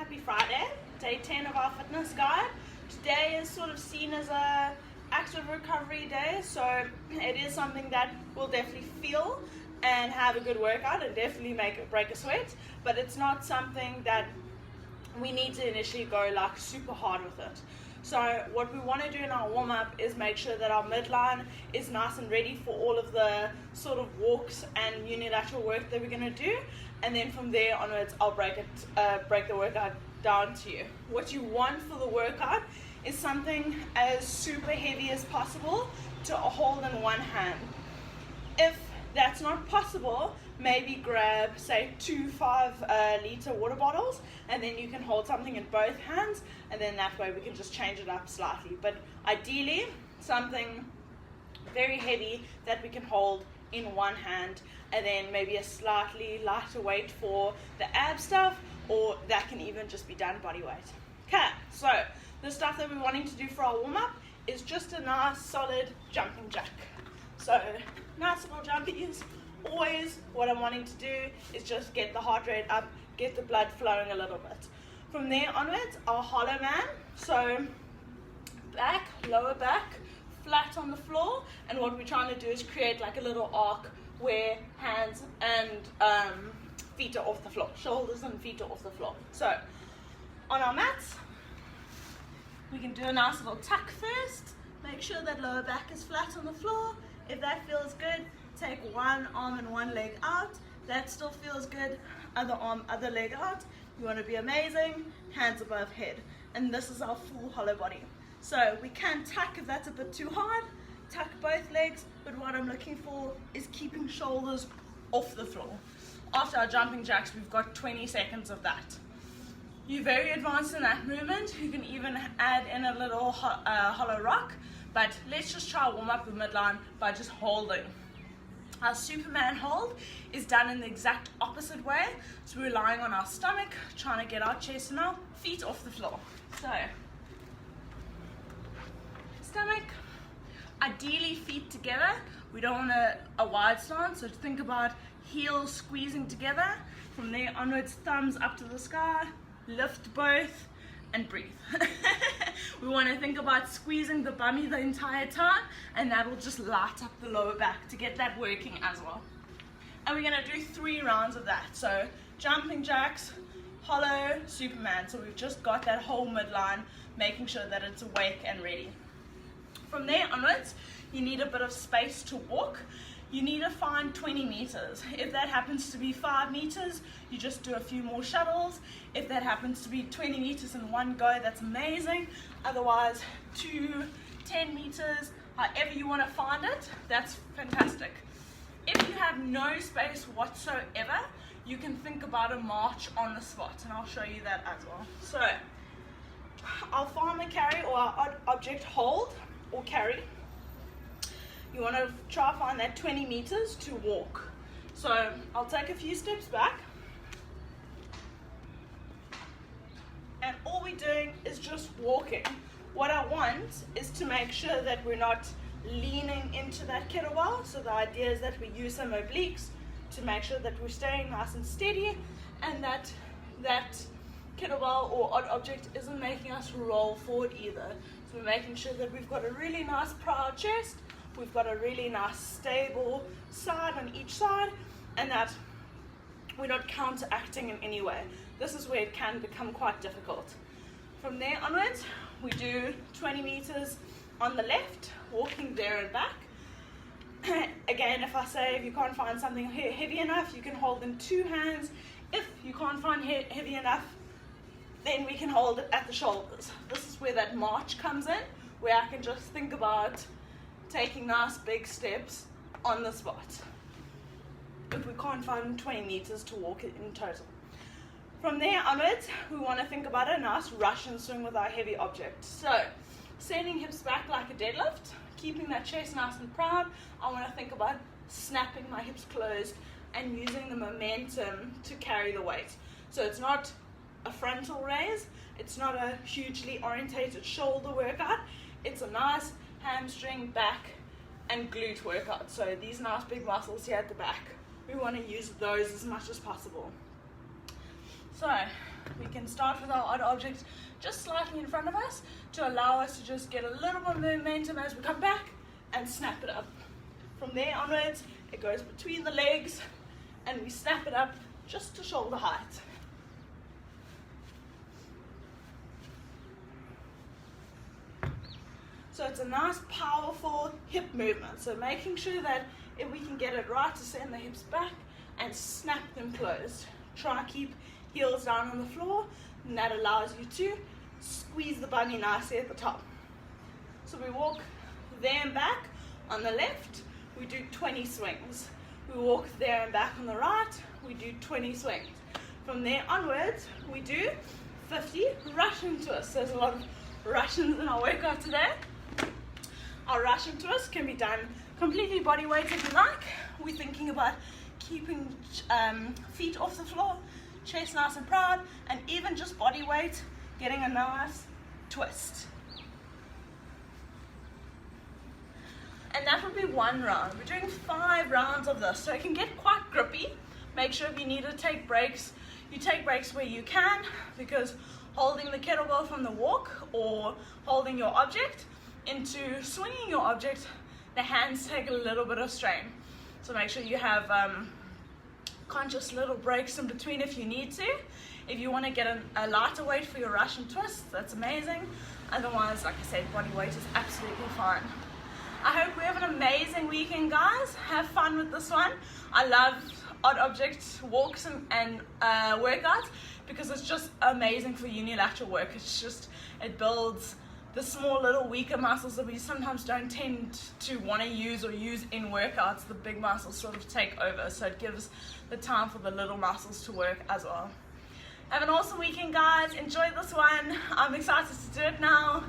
Happy Friday, day 10 of our fitness guide. Today is sort of seen as a active recovery day, so it is something that will definitely feel and have a good workout and definitely break a sweat, but it's not something that we need to initially go like super hard with it. So what we want to do in our warm-up is make sure that our midline is nice and ready for all of the sort of walks and unilateral work that we're going to do, and then from there onwards I'll break the workout down to you. What you want for the workout is something as super heavy as possible to hold in one hand. If that's not possible, maybe grab say 2 5-liter water bottles, and then you can hold something in both hands, and then that way we can just change it up slightly. But ideally something very heavy that we can hold in one hand, and then maybe a slightly lighter weight for the ab stuff, or that can even just be done body weight. Okay, so the stuff that we're wanting to do for our warm-up is just a nice solid jumping jack. So nice little jumpies. Always what I'm wanting to do is just get the heart rate up, get the blood flowing a little bit. From there onwards, our hollow man. So back, lower back, flat on the floor, and what we're trying to do is create like a little arc where hands and feet are off the floor, shoulders and feet are off the floor. So on our mats, we can do a nice little tuck first. Make sure that lower back is flat on the floor. If that feels good, take one arm and one leg out. That still feels good. Other arm, other leg out. You want to be amazing. Hands above head. And this is our full hollow body. So we can tuck if that's a bit too hard. Tuck both legs, but what I'm looking for is keeping shoulders off the floor. After our jumping jacks, we've got 20 seconds of that. You're very advanced in that movement. You can even add in a little hollow rock, but let's just try warm up the midline by just holding. Our Superman hold is done in the exact opposite way. So we're lying on our stomach, trying to get our chest and our feet off the floor. So, stomach, ideally feet together. We don't want a wide stance, so think about heels squeezing together. From there onwards, thumbs up to the sky, lift both, and breathe. We want to think about squeezing the bummy the entire time, and that will just light up the lower back to get that working as well. And we're going to do 3 rounds of that. So jumping jacks, hollow, Superman. So we've just got that whole midline, making sure that it's awake and ready. From there onwards, you need a bit of space to walk. You need to find 20 meters. If that happens to be 5 meters, you just do a few more shuttles. If that happens to be 20 meters in one go, that's amazing. Otherwise, 2, 10 meters, however you want to find it, that's fantastic. If you have no space whatsoever, you can think about a march on the spot, and I'll show you that as well. So, our farmer carry or our odd object hold or carry, you want to try to find that 20 meters to walk. So I'll take a few steps back, and all we're doing is just walking. What I want is to make sure that we're not leaning into that kettlebell. So the idea is that we use some obliques to make sure that we're staying nice and steady, and that kettlebell or odd object isn't making us roll forward either. So we're making sure that we've got a really nice proud chest, we've got a really nice stable side on each side, and that we're not counteracting in any way. This is where it can become quite difficult. From there onwards, we do 20 meters on the left, walking there and back. Again, if you can't find something heavy enough, you can hold in 2 hands. If you can't find heavy enough, then we can hold it at the shoulders. This is where that march comes in, where I can just think about taking nice big steps on the spot. But we can't find 20 meters to walk in total. From there onwards, we want to think about a nice Russian swing with our heavy object. So, sending hips back like a deadlift, keeping that chest nice and proud. I want to think about snapping my hips closed and using the momentum to carry the weight. So it's not a frontal raise, it's not a hugely orientated shoulder workout, it's a nice hamstring, back, and glute workout. So these nice big muscles here at the back, we want to use those as much as possible. So we can start with our odd object just slightly in front of us to allow us to just get a little more momentum as we come back and snap it up. From there onwards, it goes between the legs and we snap it up just to shoulder height. So it's a nice powerful hip movement. So making sure that if we can get it right to send the hips back and snap them closed. Try to keep heels down on the floor, and that allows you to squeeze the bunny nicely at the top. So we walk there and back on the left, we do 20 swings. We walk there and back on the right, we do 20 swings. From there onwards, we do 50 Russian twists. There's a lot of Russians in our workout today. Our Russian twist can be done completely body weight if you like. We're thinking about keeping feet off the floor, chest nice and proud, and even just body weight, getting a nice twist. And that would be one round. We're doing 5 rounds of this, so it can get quite grippy. Make sure if you need to take breaks, you take breaks where you can, because holding the kettlebell from the walk or holding your object into swinging your object, the hands take a little bit of strain. So make sure you have conscious little breaks in between if you need to. If you want to get a lighter weight for your Russian twist, that's amazing. Otherwise, like I said, body weight is absolutely fine. I hope we have an amazing weekend, guys. Have fun with this one. I love odd object walks and workouts because it's just amazing for unilateral work. It builds the small little weaker muscles that we sometimes don't tend to want to use or use in workouts. The big muscles sort of take over, so it gives the time for the little muscles to work as well. Have an awesome weekend, guys. Enjoy this one. I'm excited to do it now.